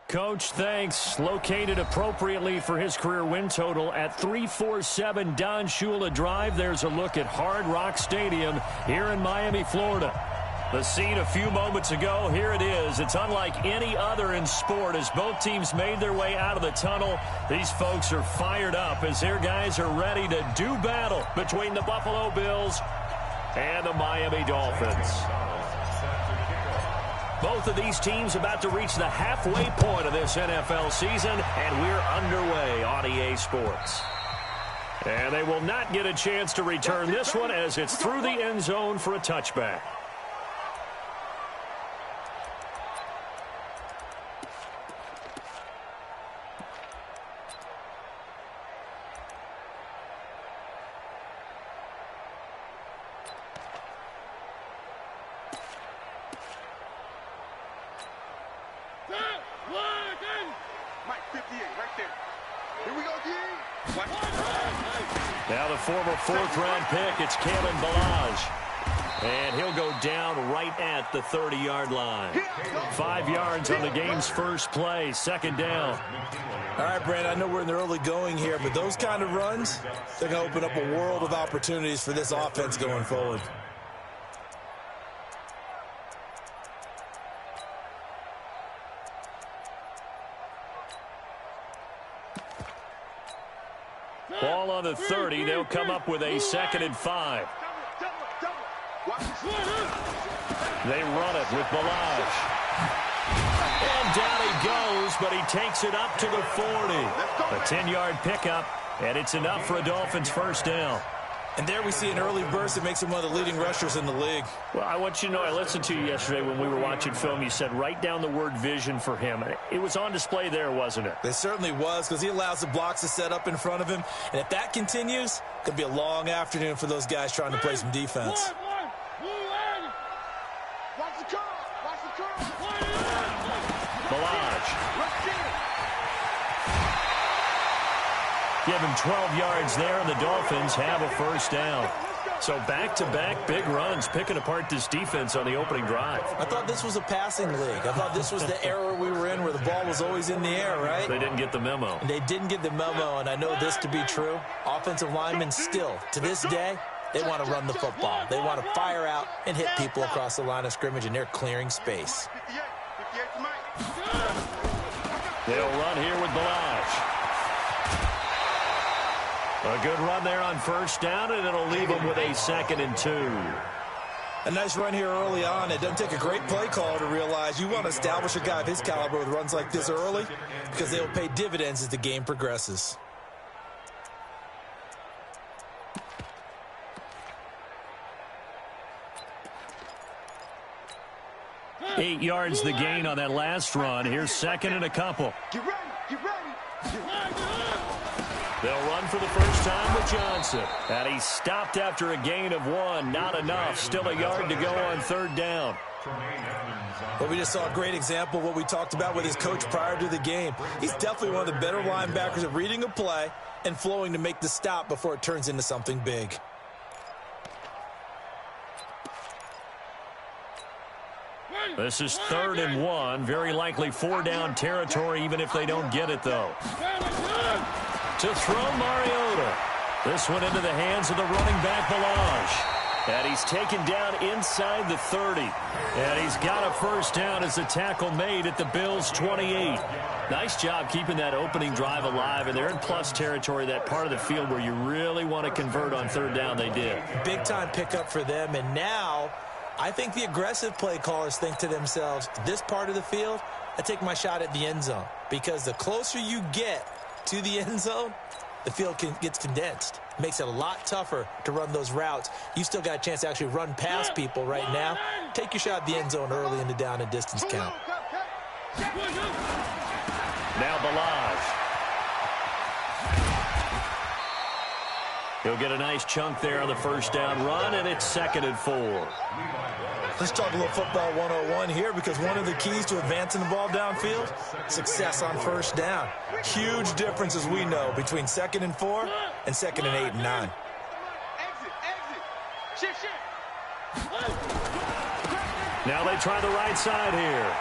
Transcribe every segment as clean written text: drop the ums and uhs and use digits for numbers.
Coach, thanks. Located appropriately for his career win total at 347 Don Shula Drive. There's a look at Hard Rock Stadium here in Miami, Florida. The scene a few moments ago, here it is. It's unlike any other in sport as both teams made their way out of the tunnel. These folks are fired up as their guys are ready to do battle between the Buffalo Bills and the Miami Dolphins. Both of these teams about to reach the halfway point of this NFL season, and we're underway on EA Sports. And they will not get a chance to return this one as it's through the end zone for a touchback. Now the former fourth-round pick, it's Kalen Ballage. And he'll go down right at the 30-yard line. 5 yards on the game's first play, second down. All right, Brandon, I know we're in the early going here, but those kind of runs, they're going to open up a world of opportunities for this offense going forward. Ball on the 30. They'll come up with a 2nd and 5. They run it with Ballage. And down he goes, but he takes it up to the 40. A 10-yard pickup, and it's enough for a Dolphins first down. And there we see an early burst that makes him one of the leading rushers in the league. Well, I want you to know, I listened to you yesterday when we were watching film. You said write down the word vision for him. It was on display there, wasn't it? It certainly was, because he allows the blocks to set up in front of him. And if that continues, it could be a long afternoon for those guys trying to play some defense. Give him 12 yards there, and the Dolphins have a first down. So back-to-back big runs, picking apart this defense on the opening drive. I thought this was a passing league. I thought this was the era we were in where the ball was always in the air, right? They didn't get the memo. And they didn't get the memo, and I know this to be true. Offensive linemen still, to this day, they want to run the football. They want to fire out and hit people across the line of scrimmage, and they're clearing space. They'll run here with Ballage. A good run there on first down, and it'll leave them with a 2nd and 2. A nice run here early on. It doesn't take a great play caller to realize you want to establish a guy of his caliber with runs like this early because they'll pay dividends as the game progresses. Eight yards the gain on that last run. Here's 2nd and a couple. Get ready, get ready, get ready. They'll run for the first time with Johnson. And he's stopped after a gain of 1. Not enough. Still a yard to go on 3rd down. Well, we just saw a great example of what we talked about with his coach prior to the game. He's definitely one of the better linebackers at reading a play and flowing to make the stop before it turns into something big. This is 3rd and 1. Very likely 4-down territory, even if they don't get it, though. To throw Mariota. This one into the hands of the running back, Ballage. And he's taken down inside the 30. And he's got a first down as the tackle made at the Bills' 28. Nice job keeping that opening drive alive. And they're in plus territory, that part of the field where you really want to convert on 3rd down. They did. Big-time pickup for them. And now I think the aggressive play callers think to themselves, this part of the field, I take my shot at the end zone. Because the closer you get to the end zone, the field gets condensed. Makes it a lot tougher to run those routes. You still got a chance to actually run past people right now. Take your shot at the end zone early in the down and distance count. Now Ballage. He'll get a nice chunk there on the first down run, and it's 2nd and 4. Let's talk a little football 101 here, because one of the keys to advancing the ball downfield, success on first down. Huge difference, as we know, between 2nd and 4 and 2nd and 8 and 9. Now they try the right side here.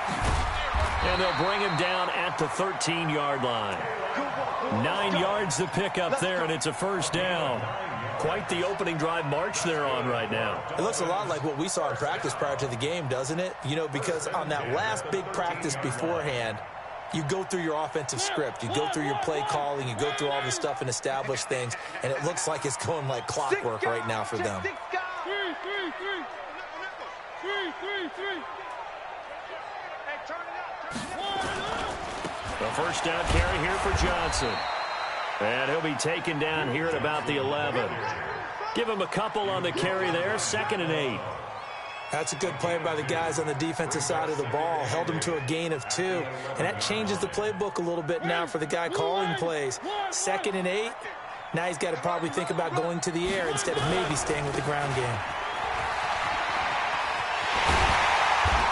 And they'll bring him down at the 13-yard line. 9 yards to pick up there, and it's a first down. Quite the opening drive march they're on right now. It looks a lot like what we saw in practice prior to the game, doesn't it? You know, because on that last big practice beforehand, you go through your offensive script. You go through your play calling. You go through all the stuff and establish things, and it looks like it's going like clockwork right now for them. The first down carry here for Johnson. And he'll be taken down here at about the 11. Give him a couple on the carry there, 2nd and 8. That's a good play by the guys on the defensive side of the ball. Held him to a gain of 2. And that changes the playbook a little bit now for the guy calling plays. 2nd and 8. Now he's got to probably think about going to the air instead of maybe staying with the ground game.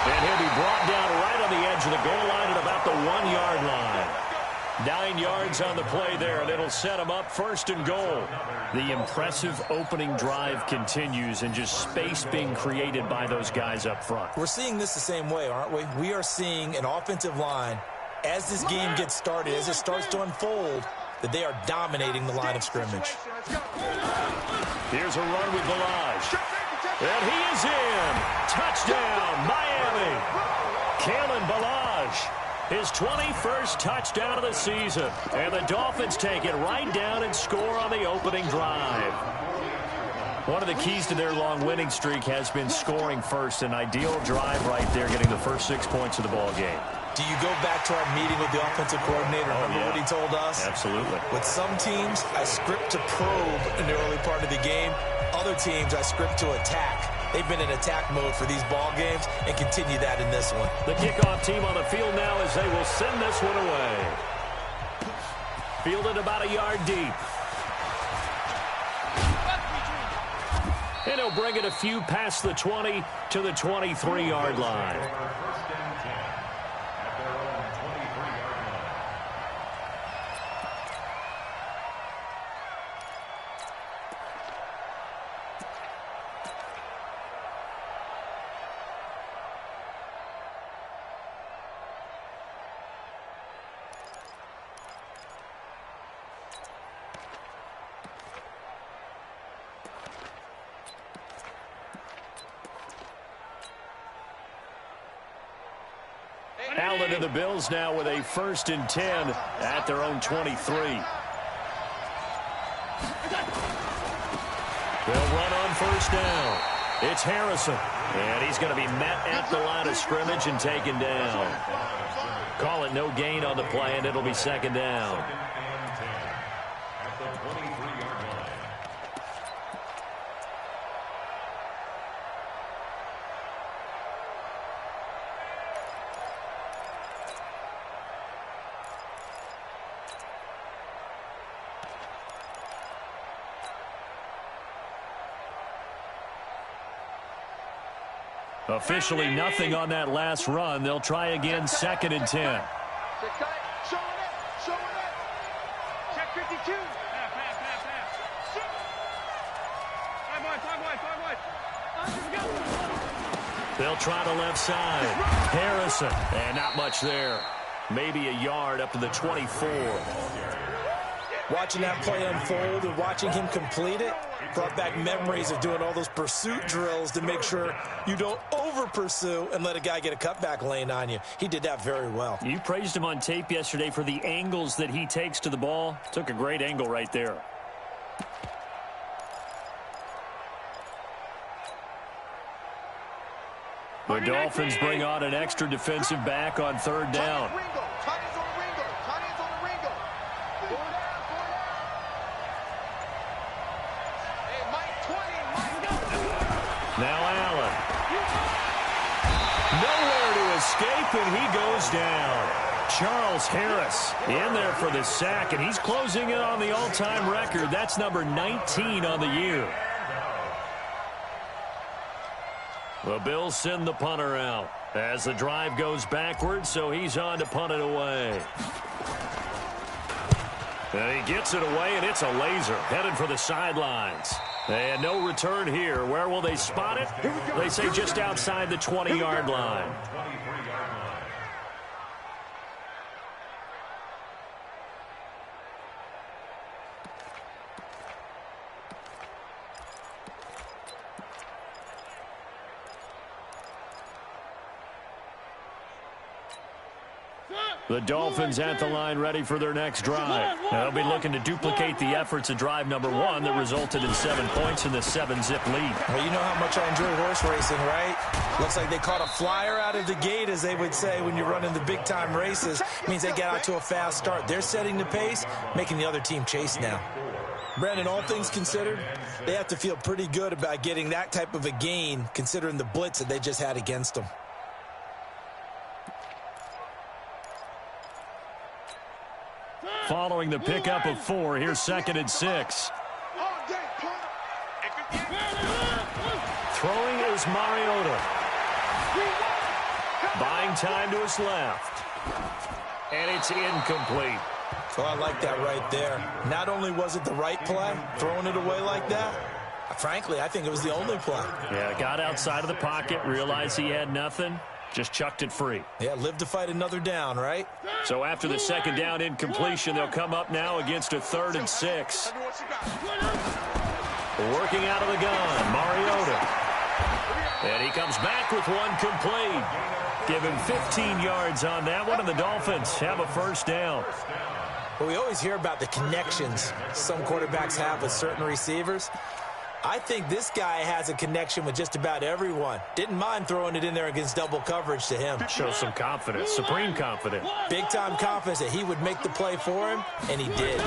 And he'll be brought down right on the edge of the goal line at about the 1-yard line. 9 yards on the play there, and it'll set him up 1st and goal. The impressive opening drive continues, and just space being created by those guys up front. We're seeing this the same way, aren't we? We are seeing an offensive line, as this game gets started, as it starts to unfold, that they are dominating the line of scrimmage. Here's a run with Balaj. And he is in. Touchdown, Miami. Kalen Balaj. His 21st touchdown of the season. And the Dolphins take it right down and score on the opening drive. One of the keys to their long winning streak has been scoring first. An ideal drive right there, getting the first 6 points of the ball game. Do you go back to our meeting with the offensive coordinator? Remember what he told us? Absolutely. With some teams, I script to probe in the early part of the game. Other teams, I script to attack. They've been in attack mode for these ball games and continue that in this one. The kickoff team on the field now as they will send this one away. Fielded about a yard deep. And he'll bring it a few past the 20 to the 23-yard line. Allen and the Bills now with a 1st and 10 at their own 23. They'll run on 1st down. It's Harrison. And he's going to be met at the line of scrimmage and taken down. Call it no gain on the play, and it'll be 2nd down. Officially nothing on that last run. They'll try again, 2nd and 10. Showing it. Check 52. They'll try the left side. Harrison. And not much there. Maybe a yard up to the 24. Watching that play unfold and watching him complete it brought back memories of doing all those pursuit drills to make sure you don't over-pursue and let a guy get a cutback lane on you. He did that very well. You praised him on tape yesterday for the angles that he takes to the ball. Took a great angle right there. The Dolphins bring on an extra defensive back on 3rd down. Now Allen. Nowhere to escape, and he goes down. Charles Harris in there for the sack, and he's closing in on the all-time record. That's number 19 on the year. The Bills send the punter out as the drive goes backwards, so he's on to punt it away. And he gets it away, and it's a laser headed for the sidelines. And no return here. Where will they spot it? They say just outside the 20-yard line. The Dolphins at the line ready for their next drive. They'll be looking to duplicate the efforts of drive number 1 that resulted in 7 points in the 7-zip lead. Well, you know how much I enjoy horse racing, right? Looks like they caught a flyer out of the gate, as they would say when you're running the big-time races. Means they get out to a fast start. They're setting the pace, making the other team chase now. Brandon, all things considered, they have to feel pretty good about getting that type of a gain, considering the blitz that they just had against them. Following the pickup of 4, here's 2nd and 6. Throwing is Mariota. Buying time to his left. And it's incomplete. So I like that right there. Not only was it the right play, throwing it away like that, frankly, I think it was the only play. Yeah, got outside of the pocket, realized he had nothing, just chucked it free. Yeah, live to fight another down, right? So after the 2nd down incompletion, they'll come up now against a 3rd and 6. Working out of the gun, Mariota. And he comes back with one complete. Give him 15 yards on that one, and the Dolphins have a 1st down. Well, we always hear about the connections some quarterbacks have with certain receivers. I think this guy has a connection with just about everyone. Didn't mind throwing it in there against double coverage to him. Shows some confidence, supreme confidence. Big-time confidence that he would make the play for him, and he did.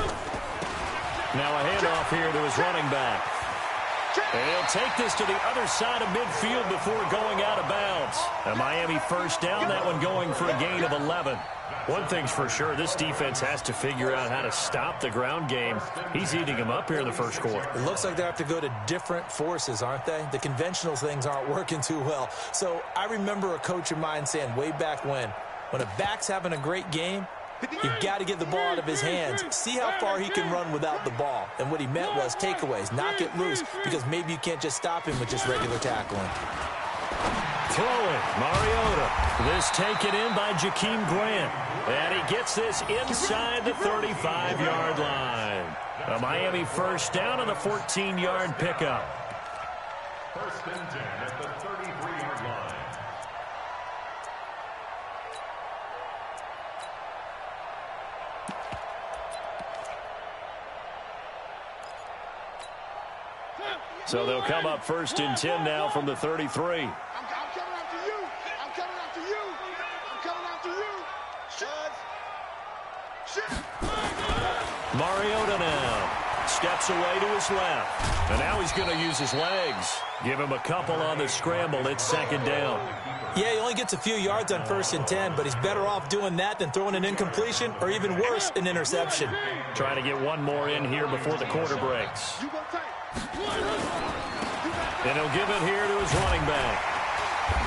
Now a handoff here to his running back. And he'll take this to the other side of midfield before going out of bounds. A Miami 1st down, that one going for a gain of 11. One thing's for sure, this defense has to figure out how to stop the ground game. He's eating them up here in the 1st quarter. It looks like they have to go to different forces, aren't they? The conventional things aren't working too well. So I remember a coach of mine saying way back when a back's having a great game, you've got to get the ball out of his hands. See how far he can run without the ball. And what he meant was takeaways, knock it loose, because maybe you can't just stop him with just regular tackling. Throwing, Mariota. This taken in by Jakeem Grant. And he gets this inside the 35-yard line. A Miami 1st down on the 14-yard pickup. 1st and 10 at the 33-yard line. So they'll come up 1st and 10 now from the 33. I'm coming after you. I'm coming after you. I'm coming after you. Mariota now steps away to his left. And now he's going to use his legs. Give him a couple on the scramble. It's 2nd down. Yeah, he only gets a few yards on 1st and 10, but he's better off doing that than throwing an incompletion or even worse, an interception. Trying to get one more in here before the quarter breaks. And he'll give it here to his running back.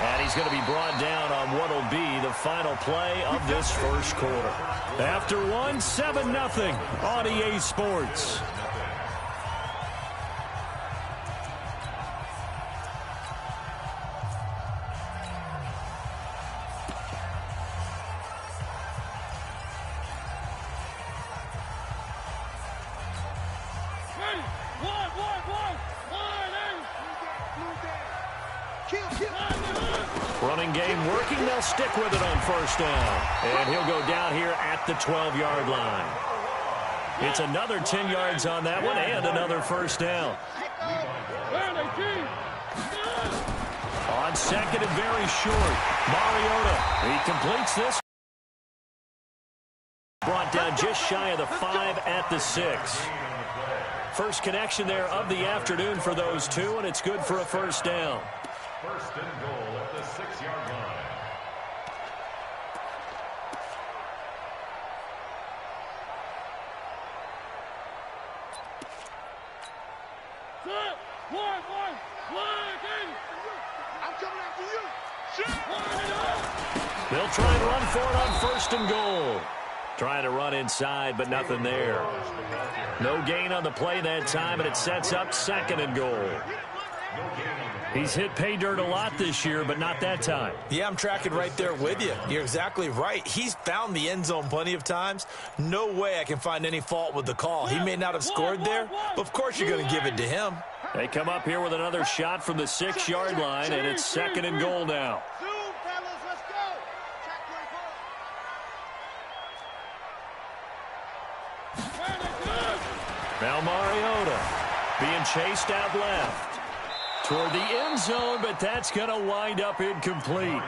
And he's going to be brought down on what will be the final play of this 1st quarter. After one, 7-0 on EA Sports. Running game working. They'll stick with it on 1st down. And he'll go down here at the 12-yard line. It's another 10 yards on that one and another 1st down. On 2nd and very short, Mariota. He completes this. Brought down just shy of the 5 at the 6. First connection there of the afternoon for those two, and it's good for a 1st down. 1st and goal at the 6-yard line. I'm coming after you. They'll try and run for it on 1st and goal. Trying to run inside, but nothing there. No gain on the play that time, and it sets up 2nd and goal. He's hit pay dirt a lot this year, but not that time. Yeah, I'm tracking right there with you. You're exactly right. He's found the end zone plenty of times. No way I can find any fault with the call. He may not have scored there, but of course you're going to give it to him. They come up here with another shot from the 6-yard line, and it's 2nd and goal now. Now Mariota being chased out left toward the end zone, but that's going to wind up incomplete.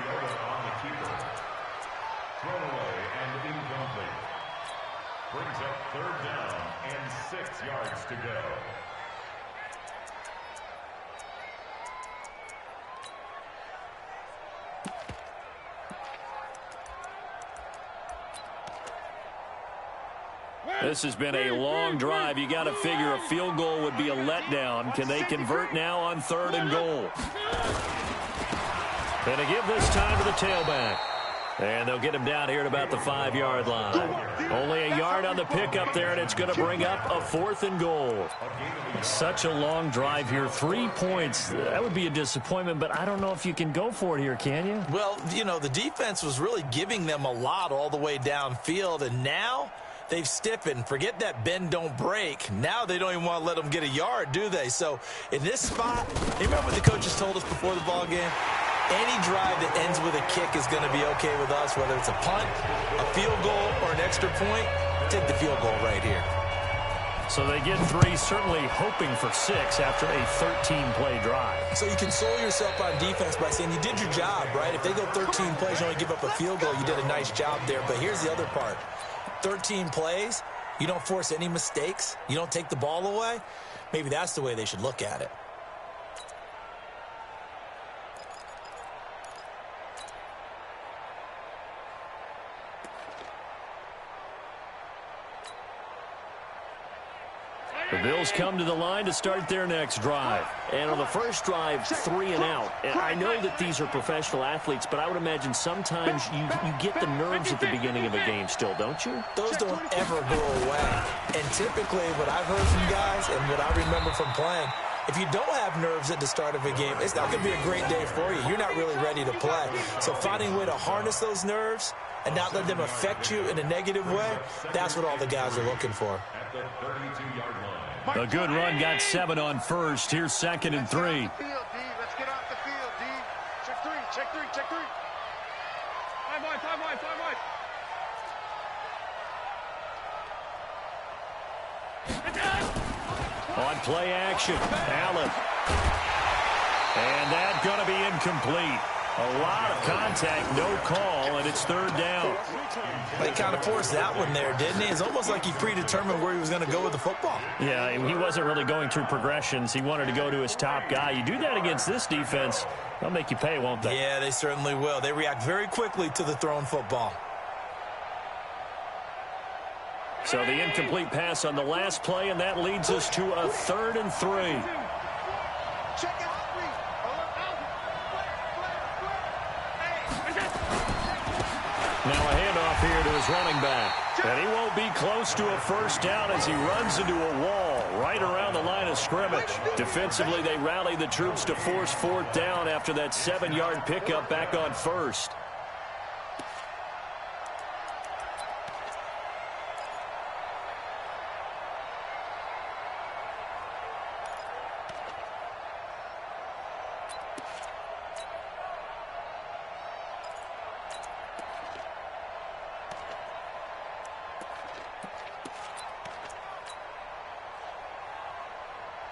Thrown away and incomplete. Brings up 3rd down and 6 yards to go. This has been a long drive. You got to figure a field goal would be a letdown. Can they convert now on 3rd and goal? Going to give this time to the tailback. And they'll get him down here at about the 5-yard line. Only a yard on the pickup there, and it's going to bring up a 4th and goal. Such a long drive here. 3 points. That would be a disappointment, but I don't know if you can go for it here, can you? Well, you know, the defense was really giving them a lot all the way downfield, and now they've stiffened. Forget that bend, don't break. Now they don't even want to let them get a yard, do they? So in this spot, you remember what the coaches told us before the ball game? Any drive that ends with a kick is going to be okay with us, whether it's a punt, a field goal, or an extra point. Take the field goal right here. So they get 3, certainly hoping for 6 after a 13-play drive. So you console yourself on defense by saying you did your job, right? If they go 13 plays, you only give up a field goal, you did a nice job there. But here's the other part. 13 plays, you don't force any mistakes, you don't take the ball away. Maybe that's the way they should look at it. The Bills come to the line to start their next drive. And on the first drive, 3 and out. And I know that these are professional athletes, but I would imagine sometimes you get the nerves at the beginning of a game still, don't you? Those don't ever go away. And typically what I've heard from guys and what I remember from playing, if you don't have nerves at the start of a game, it's not going to be a great day for you. You're not really ready to play. So finding a way to harness those nerves and not let them affect you in a negative way, that's what all the guys are looking for. At the 32-yard line. A good run, got 7 on first. Here's 2nd and 3. Let's get off the field, D. Check 3, check 3, check 3. 5 wide, 5 wide, 5 wide. On play action, Allen. And that's going to be incomplete. A lot of contact, no call, and it's 3rd down. He kind of forced that one there, didn't he? It's almost like he predetermined where he was going to go with the football. Yeah, he wasn't really going through progressions. He wanted to go to his top guy. You do that against this defense, they'll make you pay, won't they? Yeah, they certainly will. They react very quickly to the thrown football. So the incomplete pass on the last play, and that leads us to a 3rd and 3. Check it out. Now a handoff here to his running back. And he won't be close to a first down as he runs into a wall right around the line of scrimmage. Defensively, they rally the troops to force 4th down after that 7-yard pickup back on first.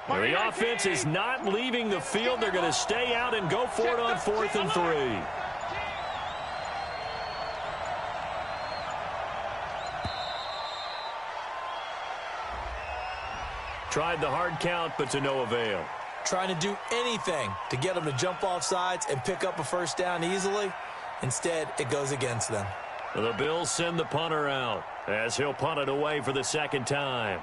The offense is not leaving the field. They're going to stay out and go for it on 4th and 3. Tried the hard count, but to no avail. Trying to do anything to get them to jump off sides and pick up a first down easily. Instead, it goes against them. The Bills send the punter out as he'll punt it away for the 2nd time.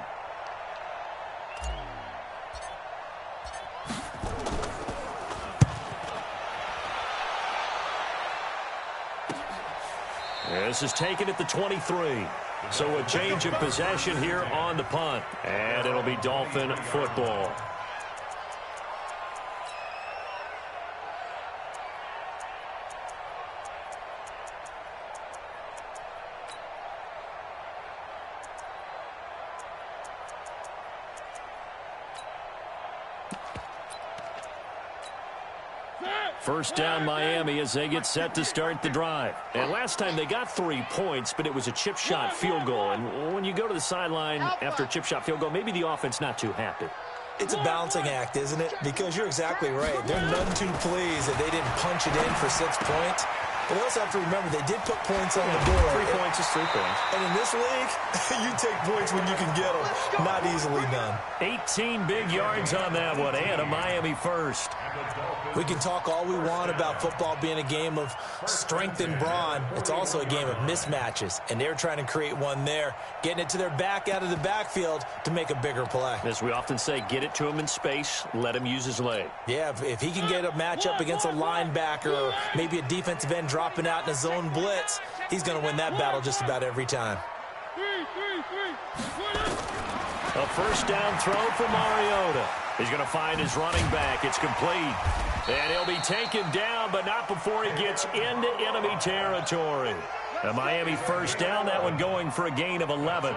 This is taken at the 23. So a change of possession here on the punt. And it'll be Dolphin football. First down Miami as they get set to start the drive. And last time they got 3 points, but it was a chip shot field goal. And when you go to the sideline after a chip shot field goal, maybe the offense not too happy. It's a balancing act, isn't it? Because you're exactly right. They're none too pleased that they didn't punch it in for 6 points. But they also have to remember they did put points on the board. 3 points is 3 points. And in this league, you take points when you can get them. Not easily done. 18 big yards on that one, and a Miami first. We can talk all we want about football being a game of strength and brawn. It's also a game of mismatches, and they're trying to create one there, getting it to their back out of the backfield to make a bigger play. As we often say, get it to him in space, let him use his leg. Yeah, if he can get a matchup against a linebacker or maybe a defensive end dropping out in a zone blitz, he's going to win that battle just about every time. A first down throw for Mariota. He's going to find his running back. It's complete. And he'll be taken down, but not before he gets into enemy territory. A Miami first down, that one going for a gain of 11.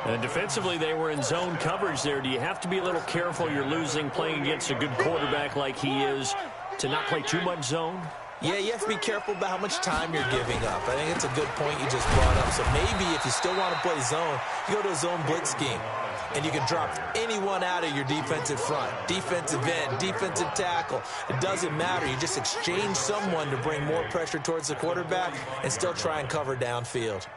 And defensively, they were in zone coverage there. Do you have to be a little careful? You're losing playing against a good quarterback like he is to not play too much zone? Yeah, you have to be careful about how much time you're giving up. I think it's a good point you just brought up. So maybe if you still want to play zone, you go to a zone blitz scheme. And you can drop anyone out of your defensive front, defensive end, defensive tackle. It doesn't matter. You just exchange someone to bring more pressure towards the quarterback and still try and cover downfield.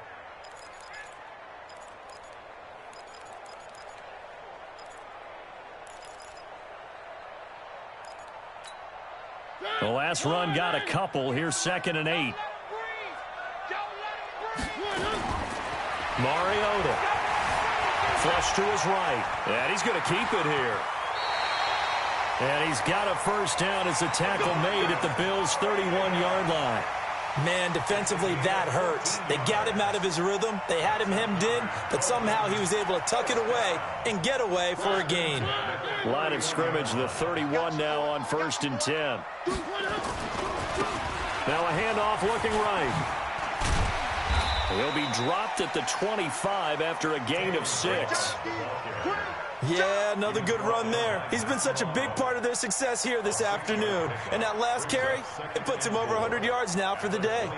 The last run got a couple. Here's 2nd and 8. Mariota. Flush to his right. And he's going to keep it here. And he's got a first down as a tackle made at the Bills' 31-yard line. Man, defensively, that hurts. They got him out of his rhythm. They had him hemmed in, but somehow he was able to tuck it away and get away for a gain. Line of scrimmage, the 31 now on 1st and 10. Now a handoff looking right. He'll be dropped at the 25 after a gain of 6. Yeah, another good run there. He's been such a big part of their success here this afternoon. And that last carry, it puts him over 100 yards now for the day.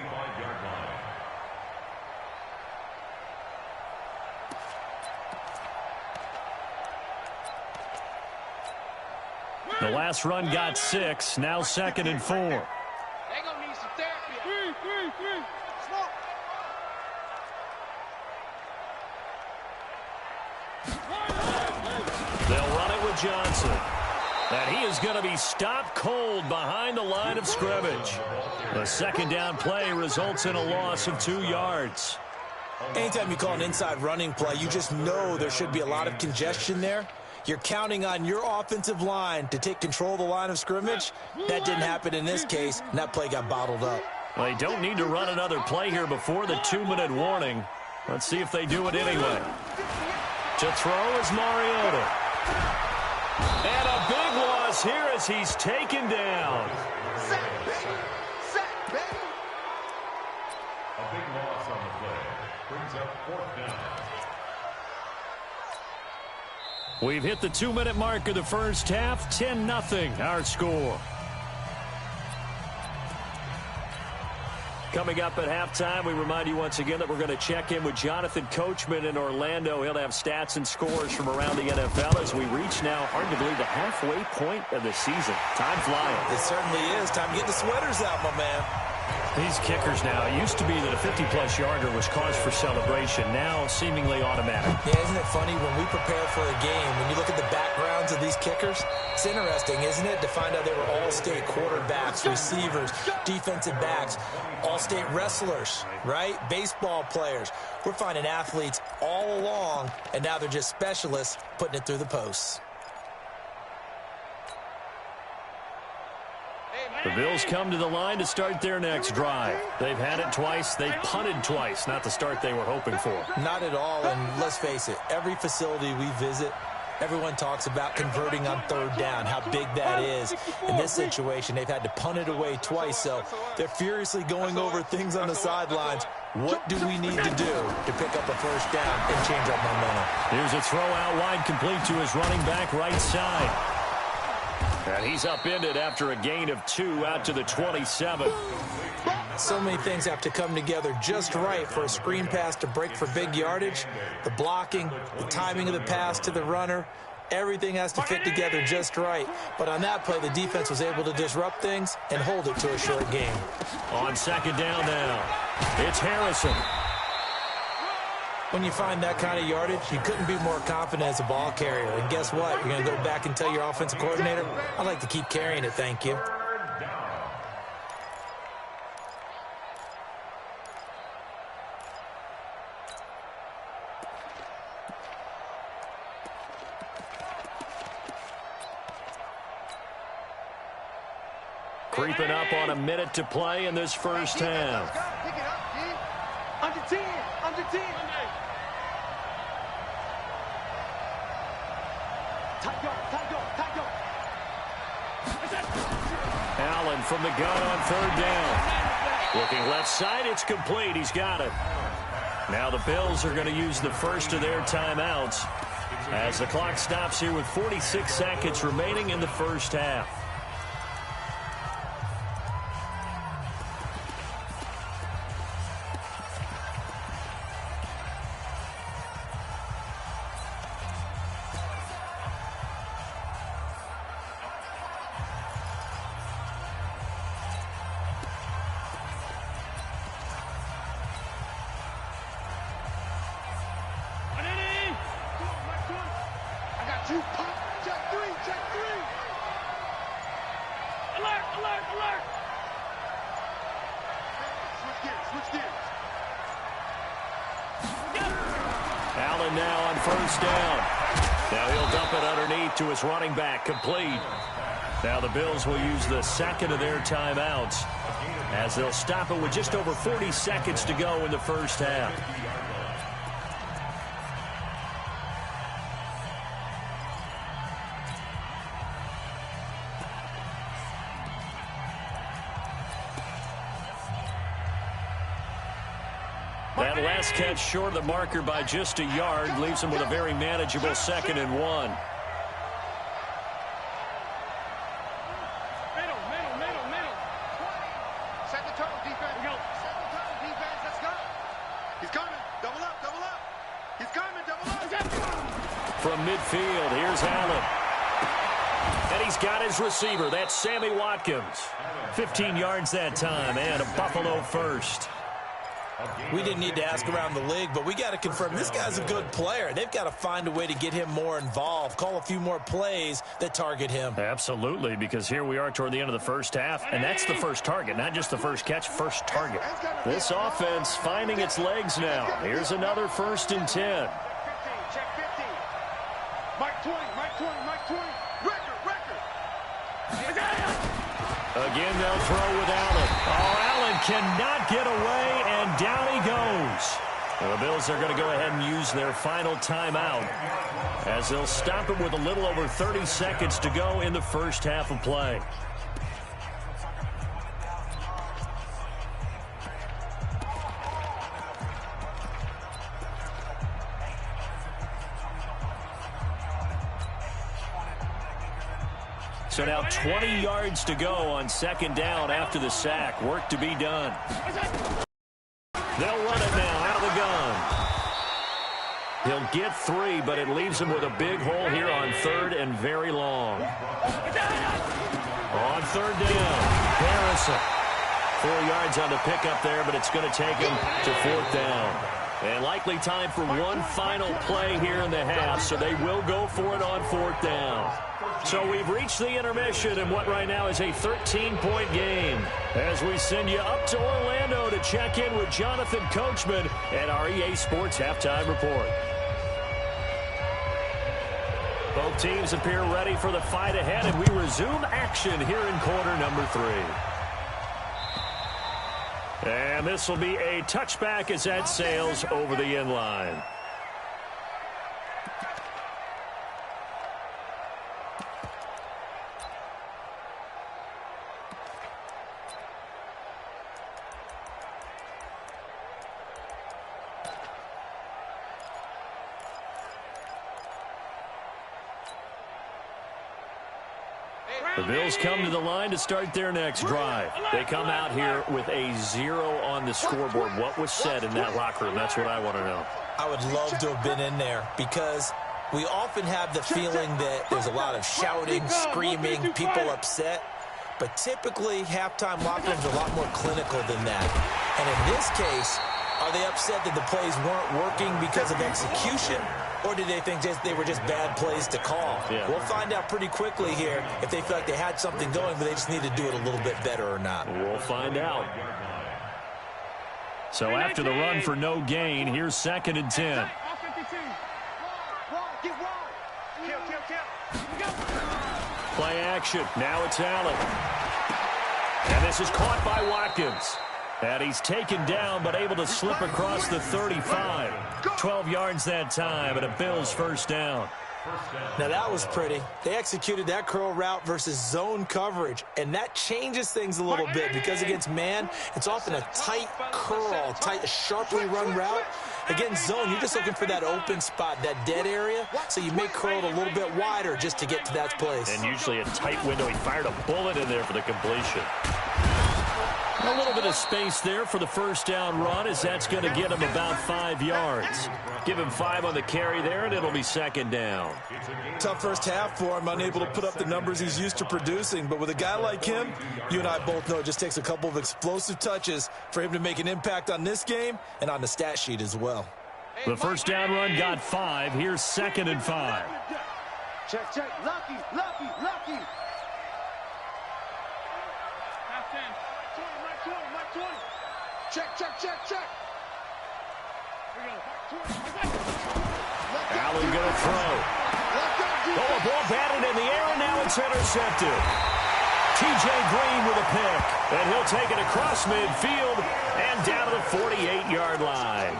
The last run got 6, now 2nd and 4. They're going to need some therapy. Three. Smoke. They'll run it with Johnson. And he is going to be stopped cold behind the line of scrimmage. The 2nd down play results in a loss of 2 yards. Anytime you call an inside running play, you just know there should be a lot of congestion there. You're counting on your offensive line to take control of the line of scrimmage. That didn't happen in this case, and that play got bottled up. Well, they don't need to run another play here before the 2-minute warning. Let's see if they do it anyway. To throw is Mariota. And a big loss here as he's taken down. Sack, baby. A big loss on the play. Brings up 4th down. We've hit the 2-minute mark of the first half. 10-0 our score. Coming up at halftime, we remind you once again that we're going to check in with Jonathan Coachman in Orlando. He'll have stats and scores from around the NFL as we reach now, hard to believe, the halfway point of the season. Time flying. It certainly is. Time to get the sweaters out, my man. These kickers now, it used to be that a 50-plus yarder was cause for celebration. Now, seemingly automatic. Yeah, isn't it funny when we prepare for a game, when you look at the backgrounds of these kickers, it's interesting, isn't it, to find out they were all-state quarterbacks, receivers, defensive backs, all-state wrestlers, right? Baseball players. We're finding athletes all along, and now they're just specialists putting it through the posts. The Bills come to the line to start their next drive. They've had it twice. They've punted twice. Not the start they were hoping for. Not at all, and let's face it, every facility we visit, everyone talks about converting on 3rd down, how big that is. In this situation, they've had to punt it away twice, so they're furiously going over things on the sidelines. What do we need to do to pick up a first down and change our momentum? Here's a throw out wide, complete to his running back right side. And he's upended after a gain of 2 out to the 27. So many things have to come together just right for a screen pass to break for big yardage. The blocking, the timing of the pass to the runner, everything has to fit together just right. But on that play, the defense was able to disrupt things and hold it to a short game. On second down now, it's Harrison. When you find that kind of yardage, you couldn't be more confident as a ball carrier. And guess what? You're going to go back and tell your offensive coordinator, I'd like to keep carrying it, thank you. Creeping up on a minute to play in this first half. Pick it up, D. Under 10. Under 10. Tight go. Allen from the gun on third down. Looking left side, it's complete. He's got it. Now the Bills are going to use the first of their timeouts as the clock stops here with 46 seconds remaining in the first half. Allen now on first down. Now he'll dump it underneath to his running back, complete. Now the Bills will use the second of their timeouts as they'll stop it with just over 40 seconds to go in the first half. That last catch short of the marker by just a yard leaves him with a very manageable 2nd and 1. Middle. Set the tone, defense. Set the tone, defense. Let's go. He's coming. Double up. He's coming. Double up. From midfield, here's Allen. And he's got his receiver. That's Sammy Watkins. 15 yards that time and a Buffalo first. We didn't need to ask around the league, but we got to confirm this guy's a good player. They've got to find a way to get him more involved, call a few more plays that target him. Absolutely, because here we are toward the end of the first half, and that's the first target, not just the first catch, first target. This offense finding its legs now. Here's another 1st and 10. Check 15. Mike 20. Record. Again, they'll throw with Allen. Oh, Allen cannot get away, and down he goes. The Bills are going to go ahead and use their final timeout as they'll stop it with a little over 30 seconds to go in the first half of play. So now 20 yards to go on 2nd down after the sack. Work to be done. They'll run it now out of the gun. He'll get 3, but it leaves him with a big hole here on 3rd and very long. On 3rd down, Harrison. 4 yards on the pickup there, but it's going to take him to 4th down. And likely time for one final play here in the half, so they will go for it on 4th down. So we've reached the intermission in what right now is a 13-point game as we send you up to Orlando to check in with Jonathan Coachman and our EA Sports Halftime Report. Both teams appear ready for the fight ahead, and we resume action here in quarter number 3. And this will be a touchback as that sails over the end line. The Bills come to the line to start their next drive. They come out here with a 0 on the scoreboard. What was said in that locker room? That's what I want to know. I would love to have been in there because we often have the feeling that there's a lot of shouting, screaming, people upset. But typically, halftime locker rooms are a lot more clinical than that. And in this case, are they upset that the plays weren't working because of execution? Or did they think they were just bad plays to call? Yeah. We'll find out pretty quickly here if they feel like they had something going, but they just need to do it a little bit better or not. We'll find out. So after the run for no gain, here's 2nd and 10. Play action. Now it's Allen. And this is caught by Watkins. And he's taken down, but able to slip across the 35. 12 yards that time, and a Bills first down. Now, that was pretty. They executed that curl route versus zone coverage, and that changes things a little bit because against man, it's often a tight curl, sharply run route. Against zone, you're just looking for that open spot, that dead area, so you may curl it a little bit wider just to get to that place. And usually a tight window. He fired a bullet in there for the completion. A little bit of space there for the first down run, as that's going to get him about 5 yards. Give him 5 on the carry there, and it'll be 2nd down. Tough first half for him, unable to put up the numbers he's used to producing. But with a guy like him, you and I both know it just takes a couple of explosive touches for him to make an impact on this game and on the stat sheet as well. The first down run got 5. Here's 2nd and 5. Check, check. Lucky. Check. Allen going to throw. Oh, a ball batted in the air, and now it's intercepted. T.J. Green with a pick, and he'll take it across midfield and down to the 48-yard line.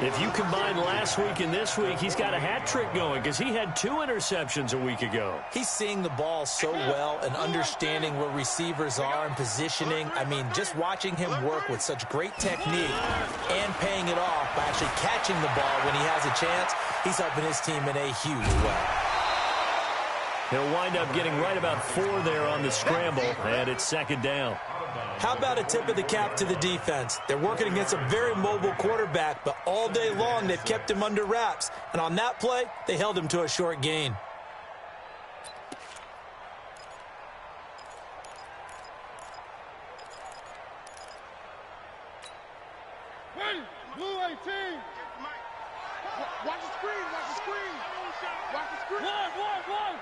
If you combine last week and this week, he's got a hat trick going because he had 2 interceptions a week ago. He's seeing the ball so well and understanding where receivers are and positioning. I mean, just watching him work with such great technique and paying it off by actually catching the ball when he has a chance, he's helping his team in a huge way. He'll wind up getting right about 4 there on the scramble, and it's 2nd down. How about a tip of the cap to the defense? They're working against a very mobile quarterback, but all day long they've kept him under wraps. And on that play, they held him to a short gain. Blue 18. Watch the screen. One.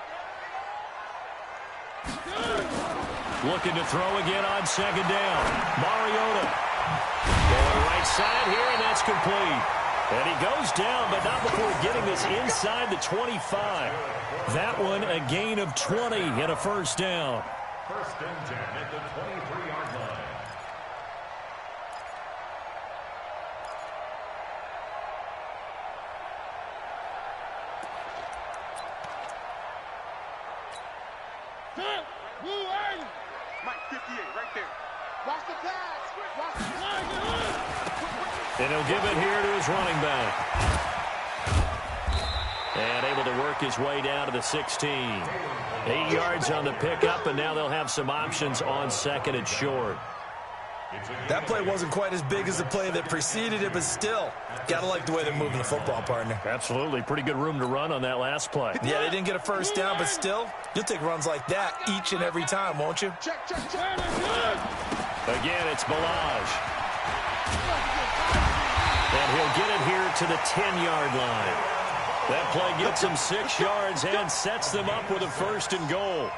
Looking to throw again on 2nd down. Mariota going right side here, and that's complete. And he goes down, but not before getting this inside the 25. That one a gain of 20 and a first down. 1st and 10 at the 23-yard line. Mike 58 right there. Watch the pass. And he'll give it here to his running back. And able to work his way down to the 16. 8 yards on the pickup, and now they'll have some options on 2nd and short. That play wasn't quite as big as the play that preceded it, but still, gotta like the way they're moving the football, partner. Absolutely. Pretty good room to run on that last play. Yeah, they didn't get a first down, but still, you'll take runs like that each and every time, won't you? Check. Again, it's Balaj. And he'll get it here to the 10-yard line. That play gets him 6 yards and sets them up with a 1st and goal.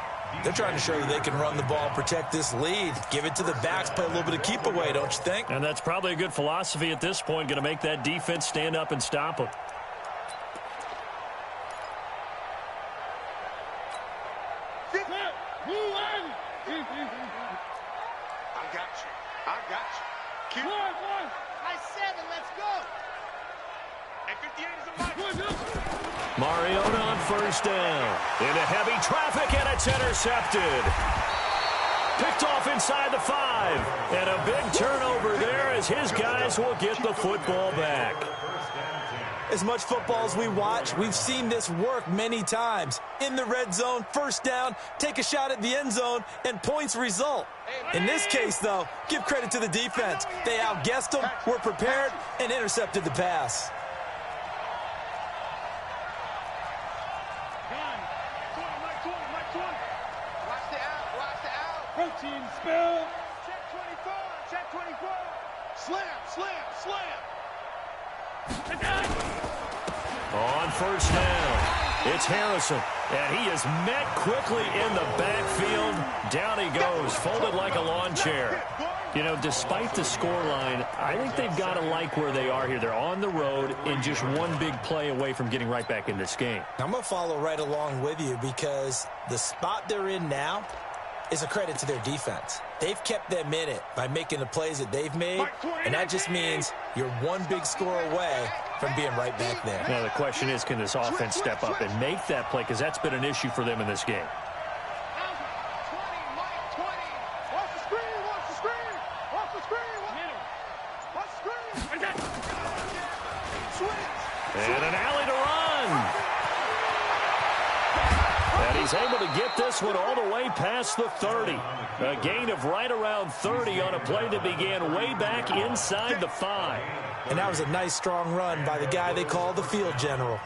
They're trying to show that they can run the ball, protect this lead, give it to the backs, play a little bit of keep away, don't you think? And that's probably a good philosophy at this point, going to make that defense stand up and stop them. I got you. Keep one. Nice 7. Let's go. And 58 is a mic. Mariota on 1st down. Into heavy traffic, and it's intercepted. Picked off inside the 5. And a big turnover there as his guys will get the football back. As much football as we watch, we've seen this work many times. In the red zone, first down, take a shot at the end zone, and points result. In this case, though, give credit to the defense. They outguessed them, were prepared, and intercepted the pass. Protein spill. Check 24. Check 24. Slam, slam, slam. On first down, it's Harrison, and he is met quickly in the backfield. Down he goes, folded like a lawn chair. You know, despite the scoreline, I think they've got to like where they are here. They're on the road and just one big play away from getting right back in this game. I'm going to follow right along with you because the spot they're in now is a credit to their defense. They've kept them in it by making the plays that they've made, and that just means you're one big score away from being right back there. Now, the question is, can this offense step up and make that play? Because that's been an issue for them in this game. And an alley to run. And he's able to get this one all the way past the 30. A gain of right around 30 on a play that began way back inside the 5. And that was a nice, strong run by the guy they call the field general.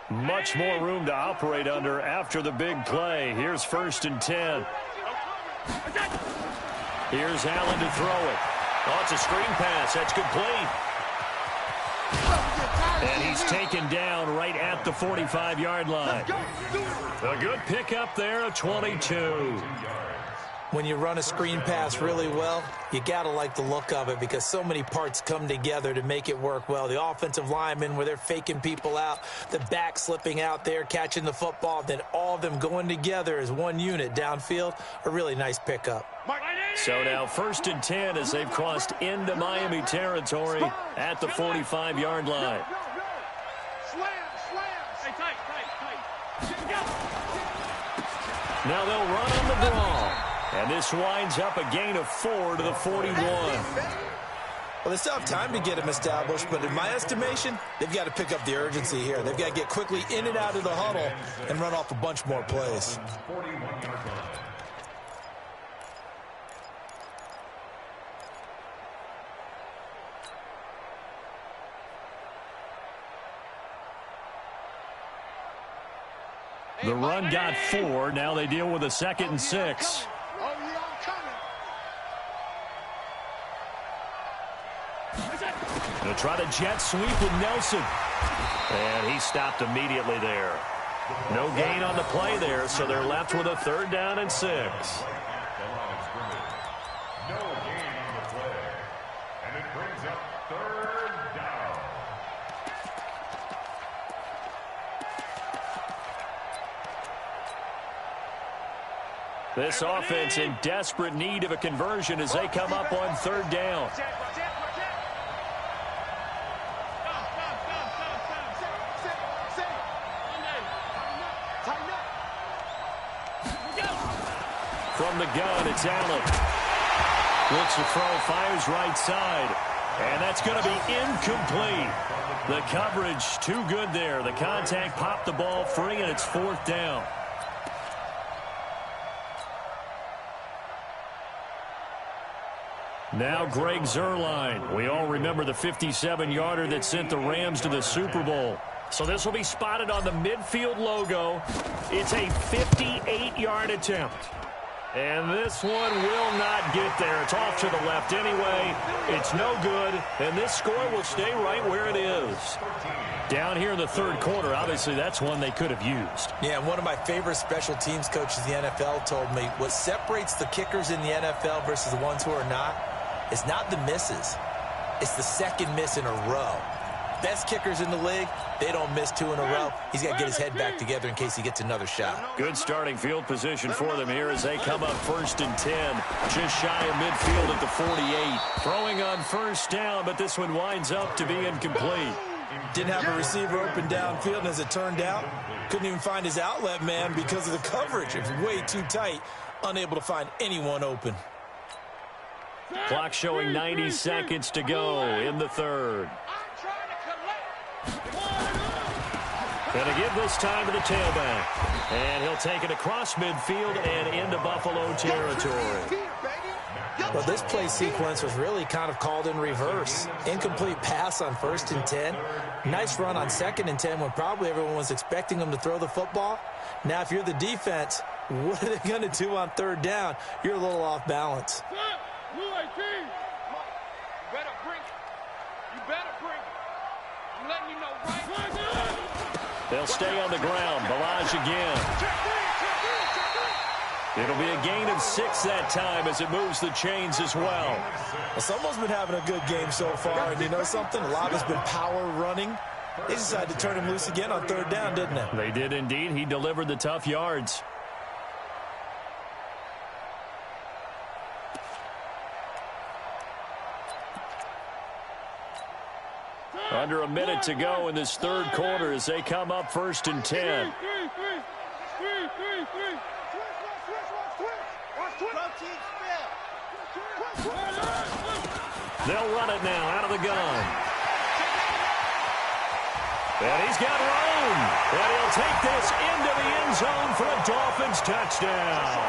Much more room to operate under after the big play. Here's 1st and 10. Here's Allen to throw it. Oh, it's a screen pass. That's complete. And he's taken down right at the 45-yard line. A good pickup there of 22. When you run a screen pass really well, you got to like the look of it because so many parts come together to make it work well. The offensive linemen, where they're faking people out, the back slipping out there, catching the football, then all of them going together as one unit downfield, a really nice pickup. So now 1st and 10 as they've crossed into Miami territory at the 45-yard line. Now they'll run on the draw. And this winds up a gain of 4 to the 41. Well, they still have time to get him established, but in my estimation, they've got to pick up the urgency here. They've got to get quickly in and out of the huddle and run off a bunch more plays. The run got 4. Now they deal with a 2nd and 6. They'll try to jet sweep with Nelson. And he stopped immediately there. No gain on the play there, so they're left with a 3rd down and 6. No gain on the play. And it brings up 3rd down. This offense in desperate need of a conversion as they come up on 3rd down. From the gun, it's Allen. Looks to throw, fires right side. And that's going to be incomplete. The coverage too good there. The contact popped the ball free, and it's 4th down. Now Greg Zuerlein. We all remember the 57-yarder that sent the Rams to the Super Bowl. So this will be spotted on the midfield logo. It's a 58-yard attempt. And this one will not get there. It's off to the left anyway. It's no good. And this score will stay right where it is. Down here in the 3rd quarter, obviously that's one they could have used. Yeah, and one of my favorite special teams coaches in the NFL told me what separates the kickers in the NFL versus the ones who are not is not the misses. It's the 2nd miss in a row. Best kickers in the league, they don't miss 2 in a row. He's got to get his head back together in case he gets another shot. Good starting field position for them here as they come up 1st and 10. Just shy of midfield at the 48. Throwing on 1st down, but this one winds up to be incomplete. Didn't have a receiver open downfield, and as it turned out, couldn't even find his outlet man because of the coverage. It was way too tight, unable to find anyone open. Clock showing 90 seconds to go in the third. Going to give this time to the tailback. And he'll take it across midfield and into Buffalo territory. Well, this play sequence was really kind of called in reverse. Incomplete pass on 1st and 10. Nice run on 2nd and 10 when probably everyone was expecting him to throw the football. Now, if you're the defense, what are they going to do on 3rd down? You're a little off balance. You better bring it. You better bring it. I'm letting you know right. They'll stay on the ground. Balaj again. It'll be a gain of 6 that time as it moves the chains as well. Well, someone's been having a good game so far, and you know something? A lot has been power running. They decided to turn him loose again on 3rd down, didn't they? They did indeed. He delivered the tough yards. Under a minute to go in this 3rd quarter as they come up 1st and 10. They'll run it now out of the gun. And he's got room. And he'll take this into the end zone for a Dolphins touchdown.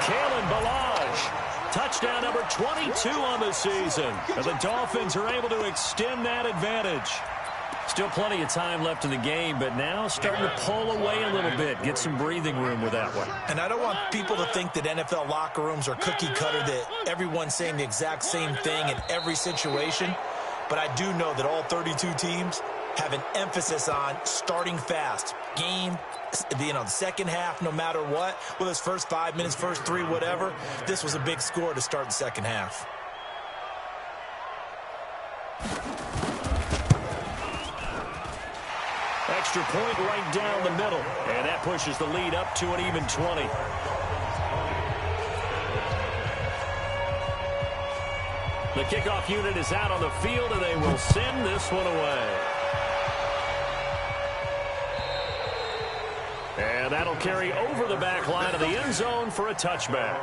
Kalen Balaj. Touchdown number 22 on the season. And the Dolphins are able to extend that advantage. Still plenty of time left in the game, but now starting to pull away a little bit. Get some breathing room with that one. And I don't want people to think that NFL locker rooms are cookie cutter, that everyone's saying the exact same thing in every situation. But I do know that all 32 teams have an emphasis on starting fast. Game, the second half, no matter what. Whether it's first 5 minutes, first 3, whatever. This was a big score to start the second half. Extra point right down the middle. And that pushes the lead up to an even 20. The kickoff unit is out on the field, and they will send this one away. And that'll carry over the back line of the end zone for a touchback.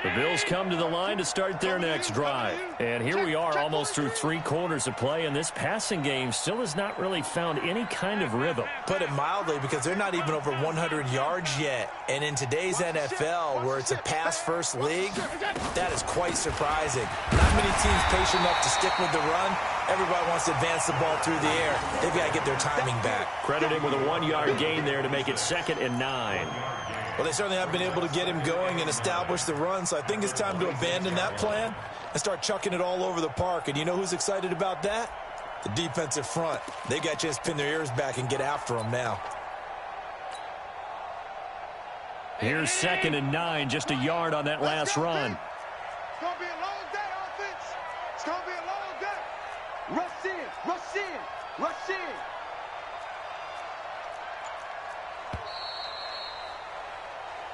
The Bills come to the line to start their next drive. And here we are almost through 3 quarters of play, and this passing game still has not really found any kind of rhythm. Put it mildly, because they're not even over 100 yards yet. And in today's NFL, where it's a pass-first league, that is quite surprising. Not many teams patient enough to stick with the run. Everybody wants to advance the ball through the air. They've got to get their timing back. Credit him with a 1-yard gain there to make it 2nd and 9. Well, they certainly haven't been able to get him going and establish the run, so I think it's time to abandon that plan and start chucking it all over the park. And you know who's excited about that? The defensive front. They got a chance to pin their ears back and get after him now. Here's 2nd and 9, just a yard on that last run. It's going to be a long day, offense. It's going to be a long day. Rush in, rush in, rush in.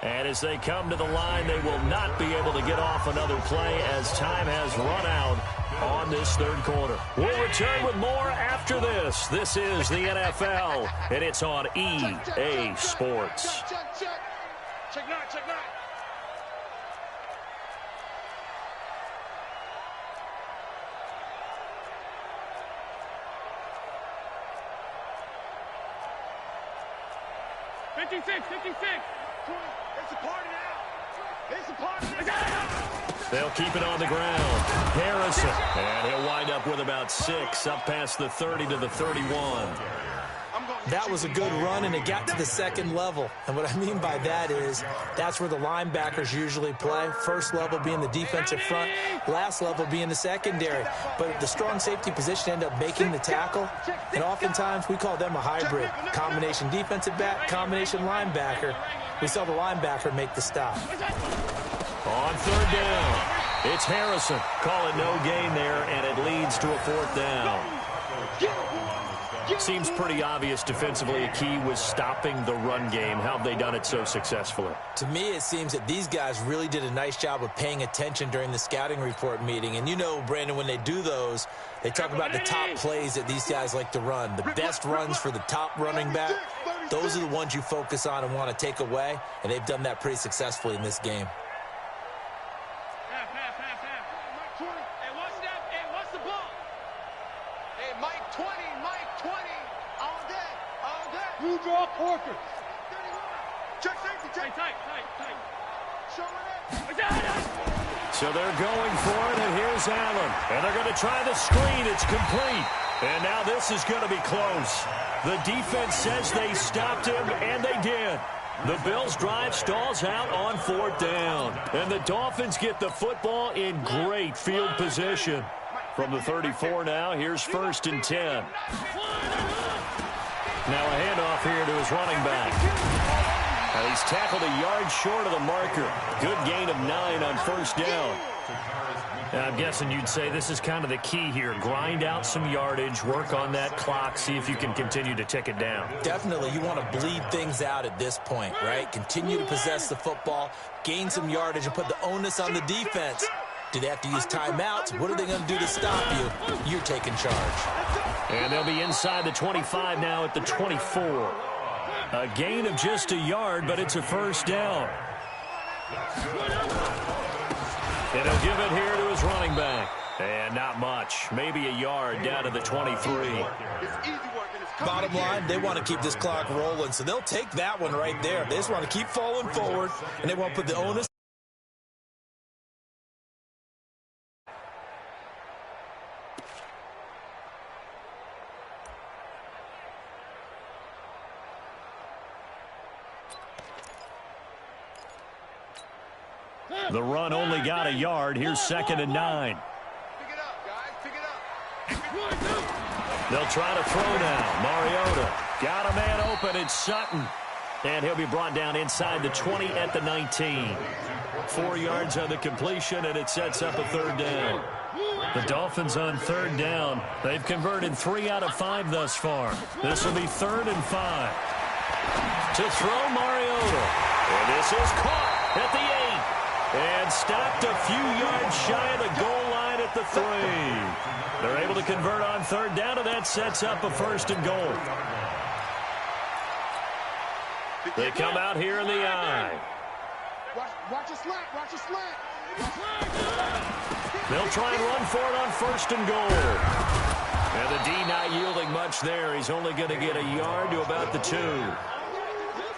And as they come to the line, they will not be able to get off another play as time has run out on this 3rd quarter. We'll return with more after this. This is the NFL, and it's on EA Sports. Check nine, check nine. It's a party now. It's a party now. They'll keep it on the ground. Harrison. And he'll wind up with about 6 up past the 30 to the 31. That was a good run, and it got to the 2nd level. And what I mean by that is that's where the linebackers usually play. First level being the defensive front, last level being the secondary. But the strong safety position ended up making the tackle, and oftentimes we call them a hybrid. Combination defensive back, combination linebacker. We saw the linebacker make the stop. On 3rd down, it's Harrison. Call it no gain there, and it leads to a 4th down. Seems pretty obvious defensively a key was stopping the run game. How have they done it so successfully? To me, it seems that these guys really did a nice job of paying attention during the scouting report meeting. And you know, Brandon, when they do those, they talk about the top plays that these guys like to run. The best runs for the top running back, those are the ones you focus on and want to take away. And they've done that pretty successfully in this game. You draw Porter. Check safety, check. Tight. So they're going for it, and here's Allen. And they're going to try the screen. It's complete. And now this is going to be close. The defense says they stopped him, and they did. The Bills' drive stalls out on 4th down. And the Dolphins get the football in great field position. From the 34 now, here's 1st and 10. Now a handoff here to his running back. And he's tackled a yard short of the marker. Good gain of 9 on 1st down. I'm guessing you'd say this is kind of the key here. Grind out some yardage, work on that clock, see if you can continue to tick it down. Definitely, you want to bleed things out at this point, right? Continue to possess the football, gain some yardage, and put the onus on the defense. Do they have to use timeouts? What are they going to do to stop you? You're taking charge. And they'll be inside the 25 now at the 24. A gain of just a yard, but it's a 1st down. And he'll give it here to his running back. And not much. Maybe a yard down to the 23. Bottom line, they want to keep this clock rolling, so they'll take that one right there. They just want to keep falling forward, and they want to put the onus. The run only got a yard. Here's 2nd and 9. Pick it up, guys. Pick it up. They'll try to throw now. Mariota got a man open. It's Sutton. And he'll be brought down inside the 20 at the 19. 4 yards on the completion, and it sets up a 3rd down. The Dolphins on 3rd down. They've converted 3 out of 5 thus far. This will be 3rd and 5. To throw Mariota. And this is caught at the 8. And stopped a few yards shy of the goal line at the 3. They're able to convert on 3rd down, and that sets up a 1st and goal. They come out here in the eye. Watch a slant. Watch a slant. They'll try and run for it on 1st and goal. And the D not yielding much there. He's only going to get a yard to about the 2.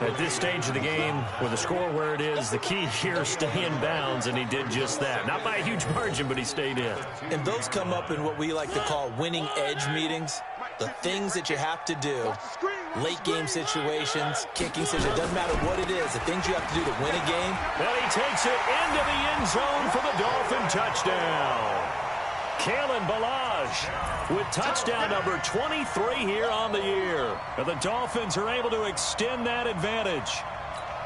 At this stage of the game, with the score where it is, the key here is stay in bounds, and he did just that. Not by a huge margin, but he stayed in. And those come up in what we like to call winning edge meetings. The things that you have to do, late game situations, kicking situations, doesn't matter what it is, the things you have to do to win a game. And he takes it into the end zone for the Dolphin touchdown. Kalen Ballage with touchdown number 23 here on the year. And the Dolphins are able to extend that advantage.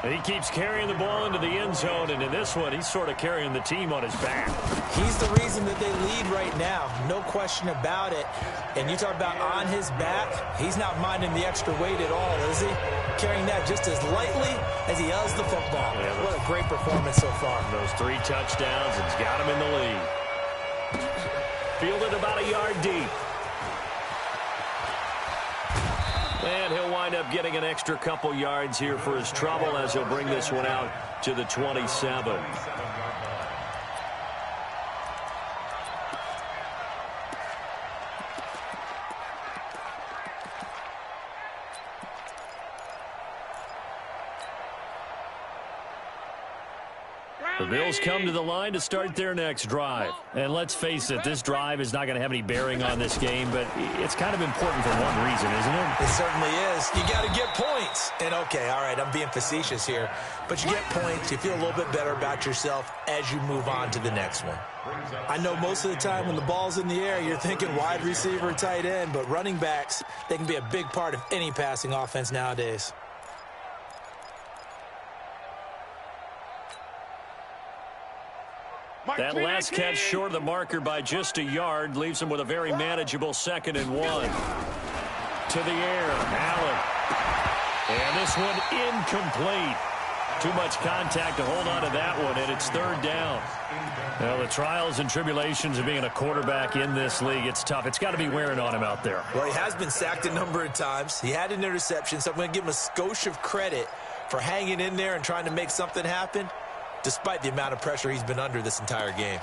And he keeps carrying the ball into the end zone, and in this one, he's sort of carrying the team on his back. He's the reason that they lead right now, no question about it. And you talk about on his back, he's not minding the extra weight at all, is he? Carrying that just as lightly as he does the football. Yeah, what a great performance so far. Those 3 touchdowns, it's got him in the lead. Fielded about a yard deep. And he'll wind up getting an extra couple yards here for his trouble as he'll bring this one out to the 27. The Bills come to the line to start their next drive. And let's face it, this drive is not going to have any bearing on this game, but it's kind of important for one reason, isn't it? It certainly is. You got to get points. And, okay, all right, I'm being facetious here. But you get points, you feel a little bit better about yourself as you move on to the next one. I know most of the time when the ball's in the air, you're thinking wide receiver, tight end, but running backs, they can be a big part of any passing offense nowadays. That last catch short of the marker by just a yard leaves him with a very manageable 2nd and 1. To the air, Allen. And this one incomplete. Too much contact to hold on to that one, and it's 3rd down. Well, the trials and tribulations of being a quarterback in this league, it's tough. It's got to be wearing on him out there. Well, he has been sacked a number of times. He had an interception, so I'm going to give him a skosh of credit for hanging in there and trying to make something happen, despite the amount of pressure he's been under this entire game.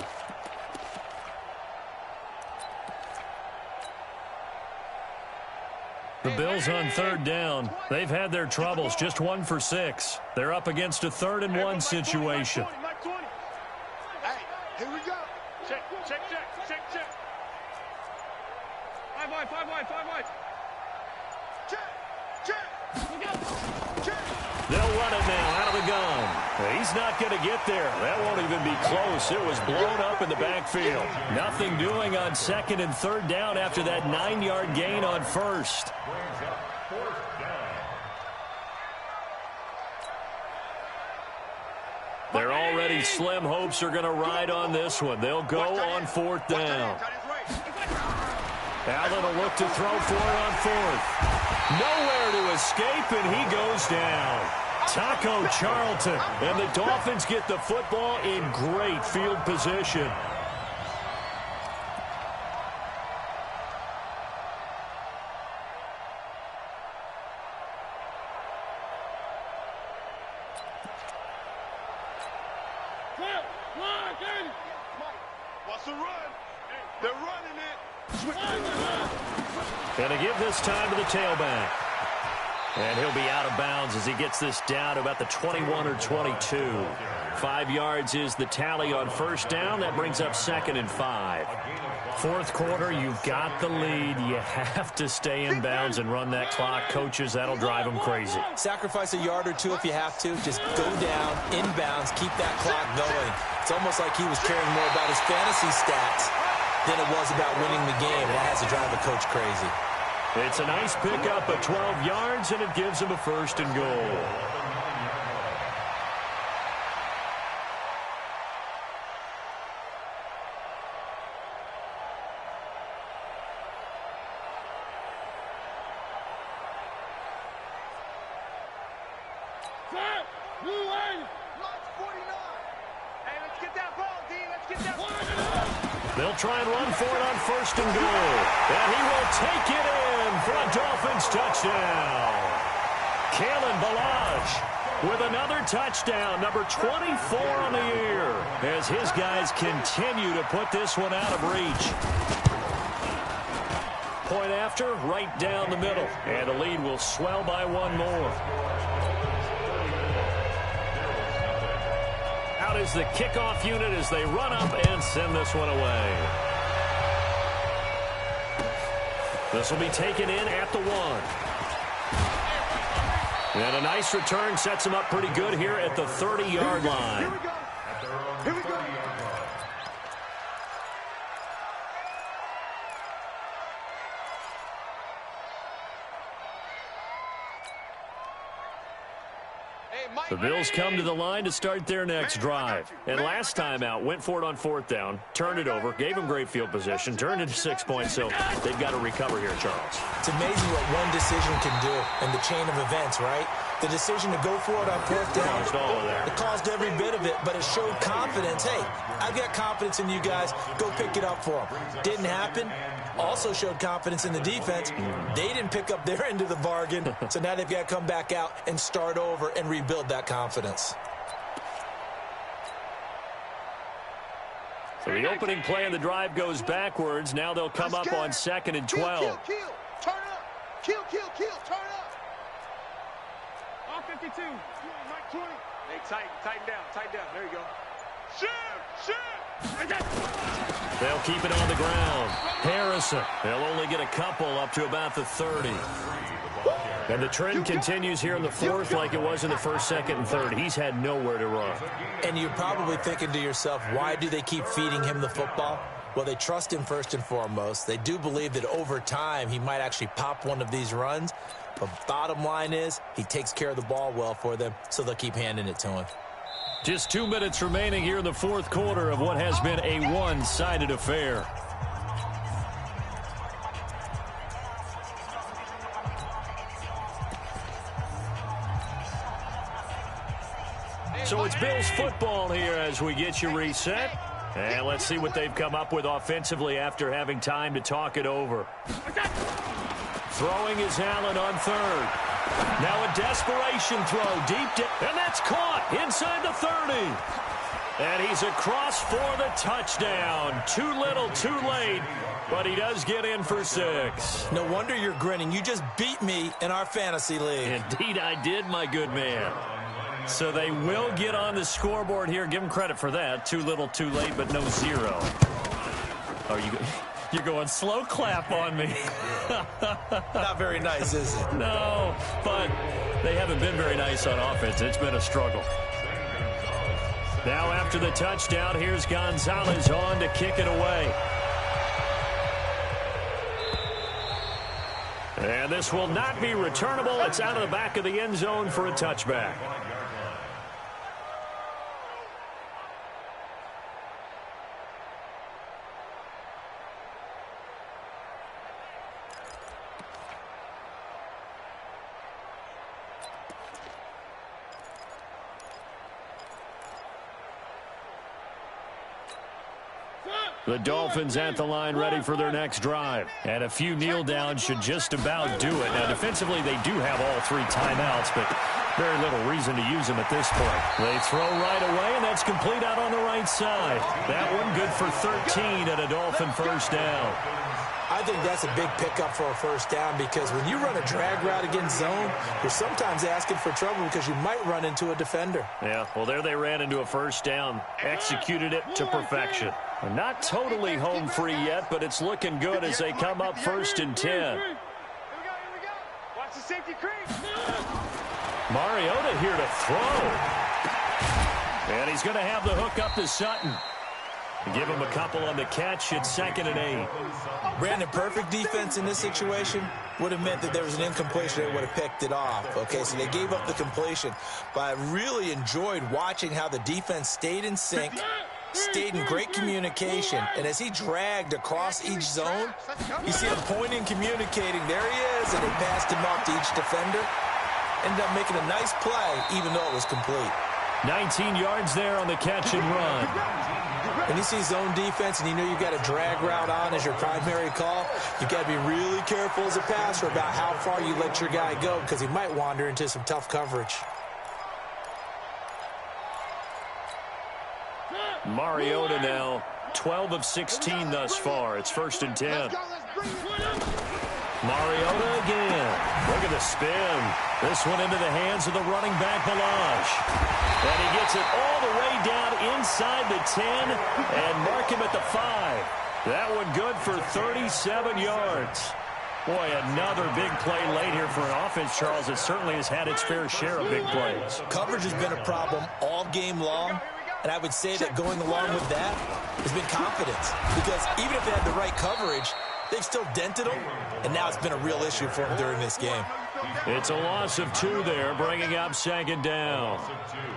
The Bills on 3rd down. They've had their troubles, just 1 for 6. They're up against a 3rd and 1 situation. Hey, here we go. Check. 5 wide. Check. They'll run it now out of the gun. He's not going to get there. That won't even be close. It was blown up in the backfield. Nothing doing on 2nd and 3rd down after that 9-yard gain on 1st. Their already slim hopes are going to ride on this one. They'll go on 4th down. Allen will look to throw for it on 4th. Nowhere to escape, and he goes down. Taco Charlton, and the Dolphins get the football in great field position. What's the run? They're running it. And to give this time to the tailback. And he'll be out of bounds as he gets this down to about the 21 or 22. 5 yards is the tally on 1st down. That brings up 2nd and 5. 4th quarter, you've got the lead. You have to stay in bounds and run that clock. Coaches, that'll drive them crazy. Sacrifice a yard or two if you have to. Just go down, inbounds, keep that clock going. It's almost like he was caring more about his fantasy stats than it was about winning the game. And that has to drive a coach crazy. It's a nice pickup of 12 yards, and it gives him a 1st and goal. They'll try and run for it on 1st and goal. And he will take it in for a Dolphins touchdown. Kalen Ballage with another touchdown, number 24 on the year, as his guys continue to put this one out of reach. Point after, right down the middle. And the lead will swell by 1 more. Out is the kickoff unit as they run up and send this one away. This will be taken in at the 1. And a nice return sets him up pretty good here at the 30-yard line. Here we go. The Bills come to the line to start their next drive. And last time out, went for it on 4th down, turned it over, gave them great field position, turned it to 6 points, so they've got to recover here, Charles. It's amazing what one decision can do in the chain of events, right? The decision to go for it on 4th down, Caused all of that. it caused every bit of it, but it showed confidence. Hey, I've got confidence in you guys. Go pick it up for them. Didn't happen. Also showed confidence in the defense. They didn't pick up their end of the bargain, so now they've got to come back out and start over and rebuild that confidence. So the opening play of the drive goes backwards. Now they'll come up on 2nd and 12. Kill. Turn up. Kill. Turn up. All 52. Mike 20. Hey, tighten down. There you go. Shoot. They'll keep it on the ground. Harrison, they'll only get a couple up to about the 30. And the trend continues here in the 4th like it was in the 1st, 2nd, and 3rd. He's had nowhere to run. And you're probably thinking to yourself, why do they keep feeding him the football? Well, they trust him first and foremost. They do believe that over time he might actually pop one of these runs. But bottom line is he takes care of the ball well for them, so they'll keep handing it to him. Just 2 minutes remaining here in the fourth quarter of what has been a one-sided affair. So it's Bills football here as we get you reset. And let's see what they've come up with offensively after having time to talk it over. Throwing is Allen on third. Now a desperation throw deep down, and that's caught inside the 30. And he's across for the touchdown. Too little, too late, but he does get in for 6. No wonder you're grinning. You just beat me in our fantasy league. Indeed I did, my good man. So they will get on the scoreboard here. Give them credit for that. Too little, too late, but no 0. Oh, you're going slow clap on me. Not very nice, is it? No, but they haven't been very nice on offense. It's been a struggle. Now after the touchdown, here's Gonzalez on to kick it away. And this will not be returnable. It's out of the back of the end zone for a touchback. The Dolphins at the line ready for their next drive. And a few kneel downs should just about do it. Now, defensively, they do have all 3 timeouts, but very little reason to use them at this point. They throw right away, and that's complete out on the right side. That one good for 13 and a Dolphin first down. I think that's a big pickup for a first down because when you run a drag route against zone, you're sometimes asking for trouble because you might run into a defender. Yeah, well, there they ran into a first down, executed it to perfection. Not totally home free yet, but it's looking good as they come up 1st and 10. Here we go. Watch the safety creep. Mariota here to throw. And he's going to have the hook up to Sutton. Give him a couple on the catch. It's 2nd and 8. Brandon, perfect defense in this situation would have meant that there was an incompletion. They would have picked it off. Okay, so they gave up the completion. But I really enjoyed watching how the defense stayed in sync, stayed in great communication. And as he dragged across each zone, you see him pointing, communicating. There he is, and they passed him off to each defender. Ended up making a nice play, even though it was complete. 19 yards there on the catch and run. When you see zone defense and you know you've got a drag route on as your primary call, you've got to be really careful as a passer about how far you let your guy go because he might wander into some tough coverage. Mariota now 12 of 16 thus far. It's 1st and 10. Mariota again. Look at the spin. This one into the hands of the running back, Balaj. And he gets it all the way down inside the 10 and mark him at the 5. That one good for 37 yards. Boy, another big play late here for an offense, Charles, that certainly has had its fair share of big plays. Coverage has been a problem all game long. And I would say that going along with that has been confidence. Because even if they had the right coverage, they've still dented them. And now it's been a real issue for them during this game. It's a loss of 2 there, bringing up 2nd down.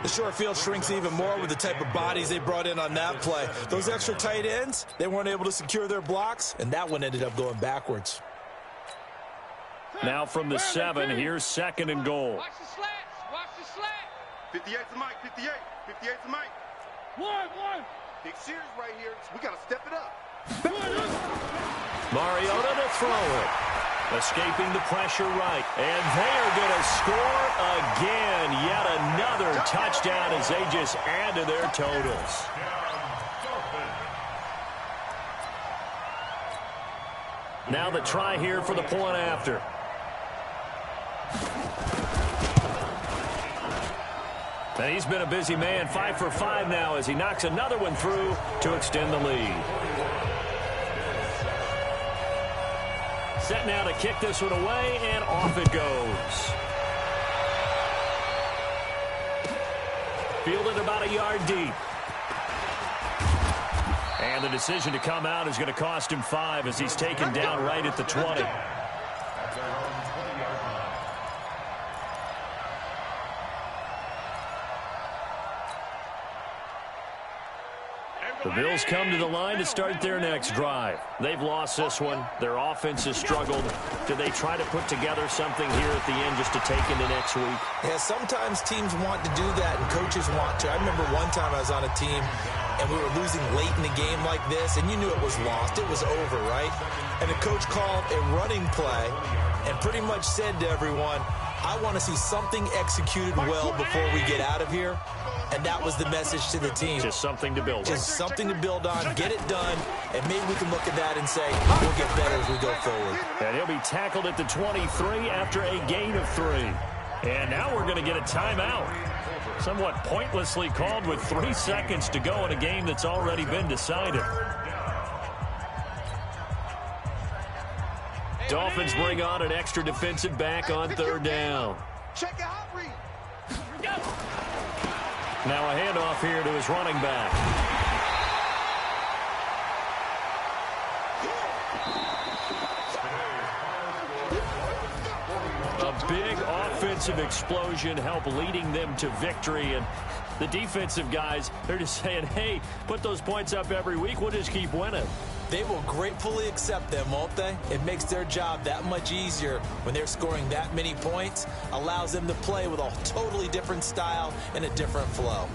The short field shrinks even more with the type of bodies they brought in on that play. Those extra tight ends, they weren't able to secure their blocks, and that one ended up going backwards. Now from the 7, here's 2nd and goal. Watch the slats. Watch the slat. 58's the mic. 58. 58's the mic. One. Big series right here. So we got to step it up. Mariota to throw it. Escaping the pressure right. And they are going to score again. Yet another touchdown as they just add to their totals. Now the try here for the point after. And he's been a busy man, 5 for 5 now as he knocks another one through to extend the lead. Set now to kick this one away, and off it goes. Fielded about a yard deep. And the decision to come out is going to cost him 5 as he's taken down right at the 20. The Bills come to the line to start their next drive. They've lost this one. Their offense has struggled. Do they try to put together something here at the end just to take into next week? Yeah, sometimes teams want to do that and coaches want to. I remember one time I was on a team and we were losing late in a game like this, and you knew it was lost. It was over, right? And the coach called a running play and pretty much said to everyone, I want to see something executed well before we get out of here. And that was the message to the team. Just something to build on. Just something to build on, get it done, and maybe we can look at that and say, we'll get better as we go forward. And he'll be tackled at the 23 after a gain of 3. And now we're going to get a timeout. Somewhat pointlessly called with 3 seconds to go in a game that's already been decided. Dolphins bring on an extra defensive back on 3rd down. Check out read. Now a handoff here to his running back. A big offensive explosion helped leading them to victory. And the defensive guys, they're just saying, hey, put those points up every week. We'll just keep winning. They will gratefully accept them, won't they? It makes their job that much easier when they're scoring that many points. Allows them to play with a totally different style and a different flow.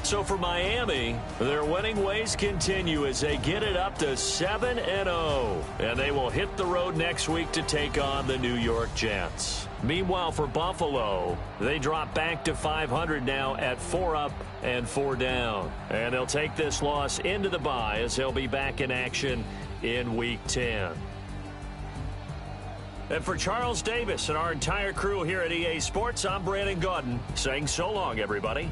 So for Miami, their winning ways continue as they get it up to 7-0. And they will hit the road next week to take on the New York Jets. Meanwhile, for Buffalo, they drop back to 500 now at 4 up and 4 down. And they'll take this loss into the bye as they'll be back in action in Week 10. And for Charles Davis and our entire crew here at EA Sports, I'm Brandon Gaudin saying so long, everybody.